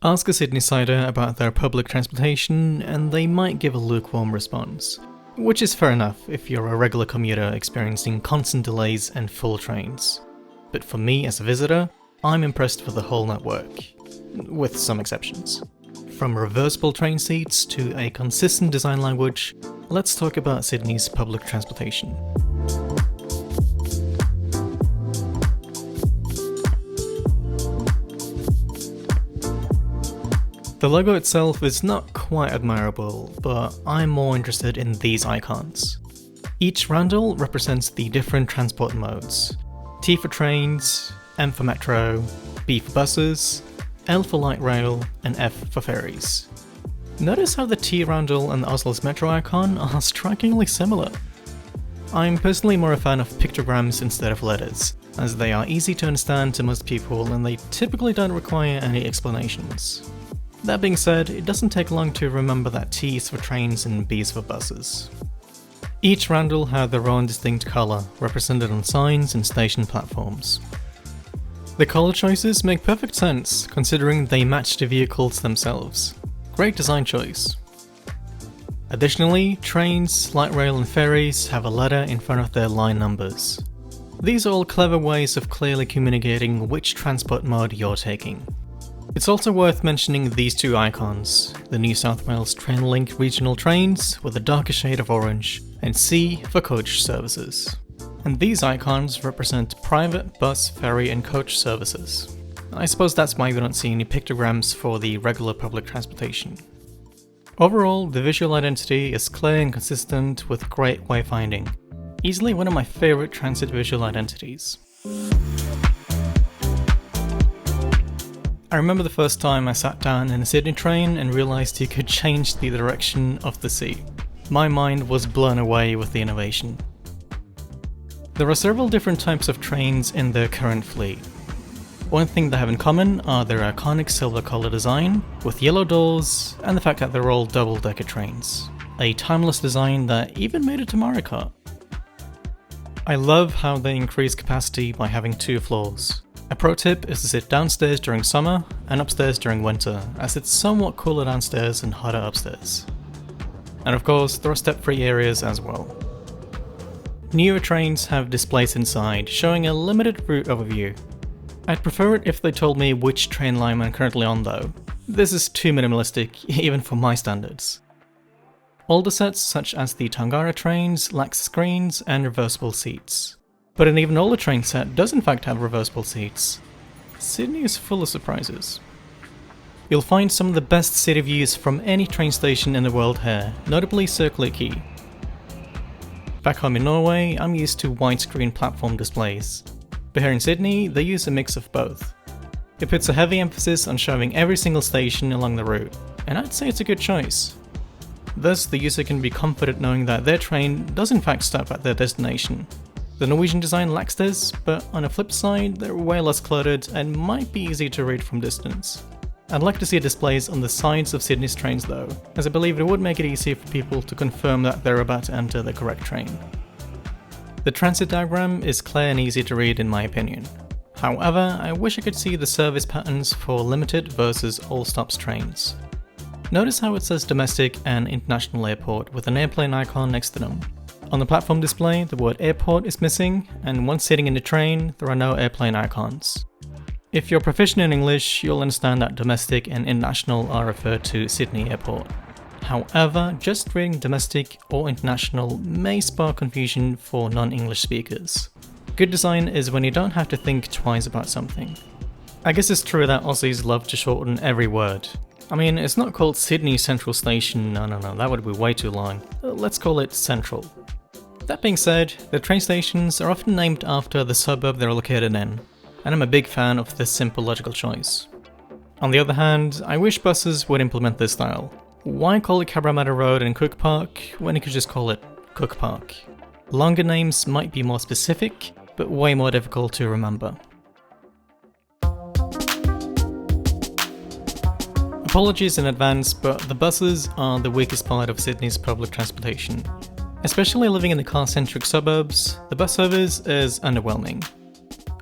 Ask a Sydneysider about their public transportation and they might give a lukewarm response. Which is fair enough if you're a regular commuter experiencing constant delays and full trains. But for me as a visitor, I'm impressed with the whole network. With some exceptions. From reversible train seats to a consistent design language, let's talk about Sydney's public transportation. The logo itself is not quite admirable, but I'm more interested in these icons. Each roundel represents the different transport modes. T for trains, M for metro, B for buses, L for light rail, and F for ferries. Notice how the T roundel and Oslo's metro icon are strikingly similar. I'm personally more a fan of pictograms instead of letters, as they are easy to understand to most people and they typically don't require any explanations. That being said, it doesn't take long to remember that T is for trains and B is for buses. Each roundel had their own distinct colour, represented on signs and station platforms. The colour choices make perfect sense, considering they match the vehicles themselves. Great design choice. Additionally, trains, light rail and ferries have a letter in front of their line numbers. These are all clever ways of clearly communicating which transport mode you're taking. It's also worth mentioning these two icons, the New South Wales Train-Link regional trains with a darker shade of orange, and C for coach services. And these icons represent private bus, ferry and coach services. I suppose that's why we don't see any pictograms for the regular public transportation. Overall, the visual identity is clear and consistent with great wayfinding. Easily one of my favourite transit visual identities. I remember the first time I sat down in a Sydney train and realised you could change the direction of the seat. My mind was blown away with the innovation. There are several different types of trains in their current fleet. One thing they have in common are their iconic silver colour design, with yellow doors, and the fact that they're all double-decker trains. A timeless design that even made it to Mario Kart. I love how they increase capacity by having 2 floors. A pro tip is to sit downstairs during summer and upstairs during winter, as it's somewhat cooler downstairs and hotter upstairs. And of course, there are step-free areas as well. Newer trains have displays inside, showing a limited route overview. I'd prefer it if they told me which train line I'm currently on though. This is too minimalistic, even for my standards. Older sets such as the Tangara trains lack screens and reversible seats. But an even older train set does in fact have reversible seats. Sydney is full of surprises. You'll find some of the best city views from any train station in the world here, notably Circular Quay. Back home in Norway, I'm used to widescreen platform displays, but here in Sydney, they use a mix of both. It puts a heavy emphasis on showing every single station along the route, and I'd say it's a good choice. Thus, the user can be comforted knowing that their train does in fact stop at their destination. The Norwegian design lacks this, but on a flip side, they're way less cluttered and might be easy to read from distance. I'd like to see displays on the sides of Sydney's trains though, as I believe it would make it easier for people to confirm that they're about to enter the correct train. The transit diagram is clear and easy to read in my opinion. However, I wish I could see the service patterns for limited versus all stops trains. Notice how it says domestic and international airport with an airplane icon next to them. On the platform display, the word airport is missing, and once sitting in the train, there are no airplane icons. If you're proficient in English, you'll understand that domestic and international are referred to Sydney Airport. However, just reading domestic or international may spark confusion for non-English speakers. Good design is when you don't have to think twice about something. I guess it's true that Aussies love to shorten every word. I mean, it's not called Sydney Central Station, no, that would be way too long. Let's call it Central. That being said, the train stations are often named after the suburb they're located in, and I'm a big fan of this simple logical choice. On the other hand, I wish buses would implement this style. Why call it Cabramatta Road and Cook Park when you could just call it Cook Park? Longer names might be more specific, but way more difficult to remember. Apologies in advance, but the buses are the weakest part of Sydney's public transportation. Especially living in the car-centric suburbs, the bus service is underwhelming.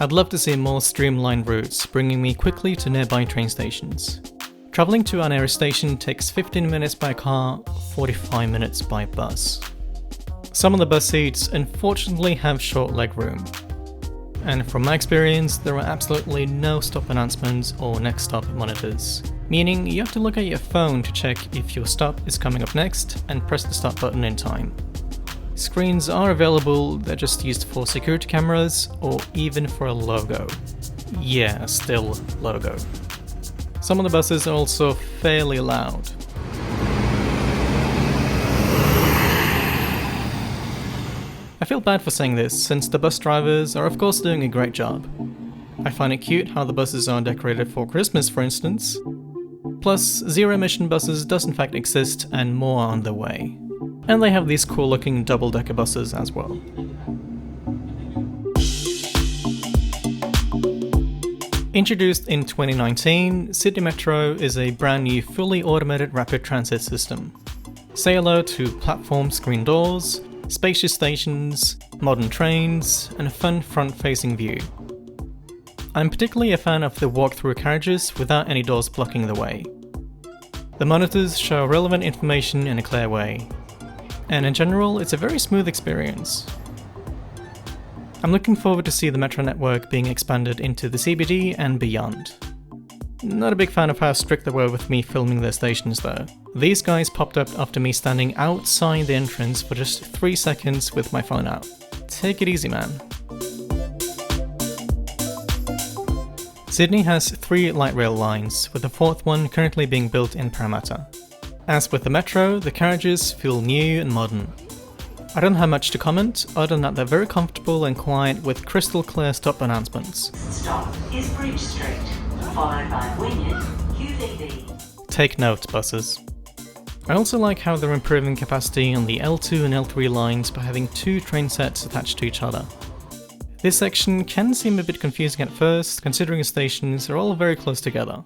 I'd love to see more streamlined routes, bringing me quickly to nearby train stations. Travelling to our nearest station takes 15 minutes by car, 45 minutes by bus. Some of the bus seats unfortunately have short leg room. And from my experience, there are absolutely no stop announcements or next stop monitors, meaning you have to look at your phone to check if your stop is coming up next and press the stop button in time. Screens are available, they're just used for security cameras or even for a logo. Yeah, still logo. Some of the buses are also fairly loud. I feel bad for saying this, since the bus drivers are of course doing a great job. I find it cute how the buses are decorated for Christmas, for instance. Plus, zero-emission buses does in fact exist and more are on the way. And they have these cool-looking double-decker buses as well. Introduced in 2019, Sydney Metro is a brand new fully automated rapid transit system. Say hello to platform screen doors, spacious stations, modern trains, and a fun front-facing view. I'm particularly a fan of the walk-through carriages without any doors blocking the way. The monitors show relevant information in a clear way, and in general, it's a very smooth experience. I'm looking forward to see the metro network being expanded into the CBD and beyond. Not a big fan of how strict they were with me filming their stations though. These guys popped up after me standing outside the entrance for just 3 seconds with my phone out. Take it easy, man. Sydney has 3 light rail lines, with the 4th one currently being built in Parramatta. As with the metro, the carriages feel new and modern. I don't have much to comment, other than that they're very comfortable and quiet with crystal clear stop announcements. Stop is Bridge Street, followed by Wynyard, QVB. Take note, buses. I also like how they're improving capacity on the L2 and L3 lines by having 2 train sets attached to each other. This section can seem a bit confusing at first, considering the stations are all very close together.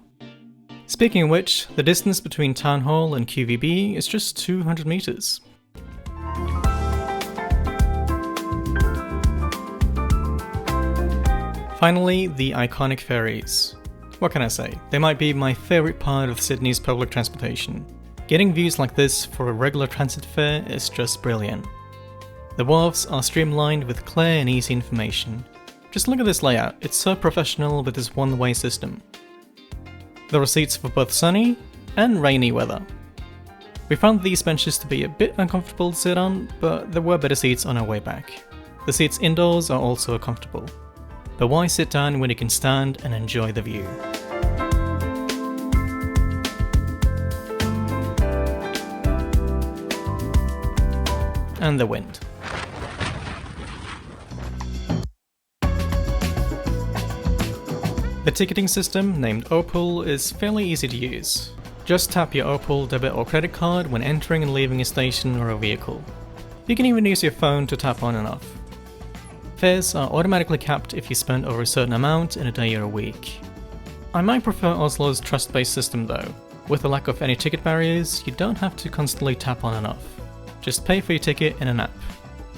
Speaking of which, the distance between Town Hall and QVB is just 200 meters. Finally, the iconic ferries. What can I say? They might be my favourite part of Sydney's public transportation. Getting views like this for a regular transit fare is just brilliant. The wharves are streamlined with clear and easy information. Just look at this layout, it's so professional with this one-way system. There are seats for both sunny and rainy weather. We found these benches to be a bit uncomfortable to sit on, but there were better seats on our way back. The seats indoors are also comfortable. But why sit down when you can stand and enjoy the view? And the wind. The ticketing system, named Opal, is fairly easy to use. Just tap your Opal debit or credit card when entering and leaving a station or a vehicle. You can even use your phone to tap on and off. Fares are automatically capped if you spend over a certain amount in a day or a week. I might prefer Oslo's trust-based system though. With the lack of any ticket barriers, you don't have to constantly tap on and off. Just pay for your ticket in an app.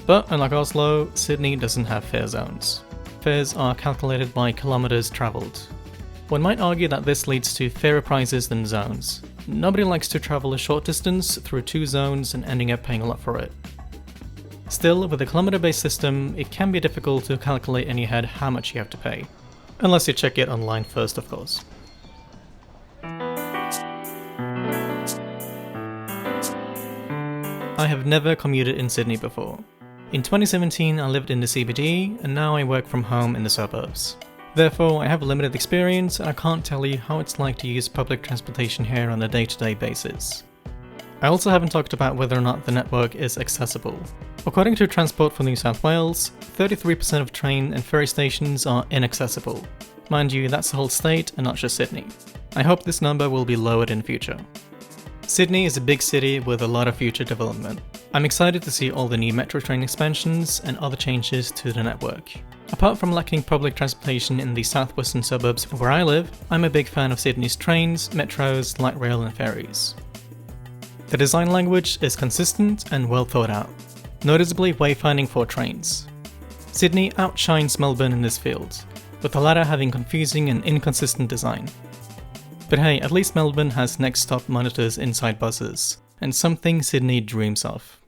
But unlike Oslo, Sydney doesn't have fare zones. Fares are calculated by kilometers travelled. One might argue that this leads to fairer prices than zones. Nobody likes to travel a short distance through 2 zones and ending up paying a lot for it. Still, with a kilometer-based system, it can be difficult to calculate in your head how much you have to pay. Unless you check it online first, of course. I have never commuted in Sydney before. In 2017 I lived in the CBD, and now I work from home in the suburbs. Therefore, I have limited experience and I can't tell you how it's like to use public transportation here on a day-to-day basis. I also haven't talked about whether or not the network is accessible. According to Transport for New South Wales, 33% of train and ferry stations are inaccessible. Mind you, that's the whole state and not just Sydney. I hope this number will be lowered in future. Sydney is a big city with a lot of future development. I'm excited to see all the new metro train expansions and other changes to the network. Apart from lacking public transportation in the southwestern suburbs where I live, I'm a big fan of Sydney's trains, metros, light rail and ferries. The design language is consistent and well thought out, noticeably wayfinding for trains. Sydney outshines Melbourne in this field, with the latter having confusing and inconsistent design. But hey, at least Melbourne has next stop monitors inside buses, and something Sydney dreams of.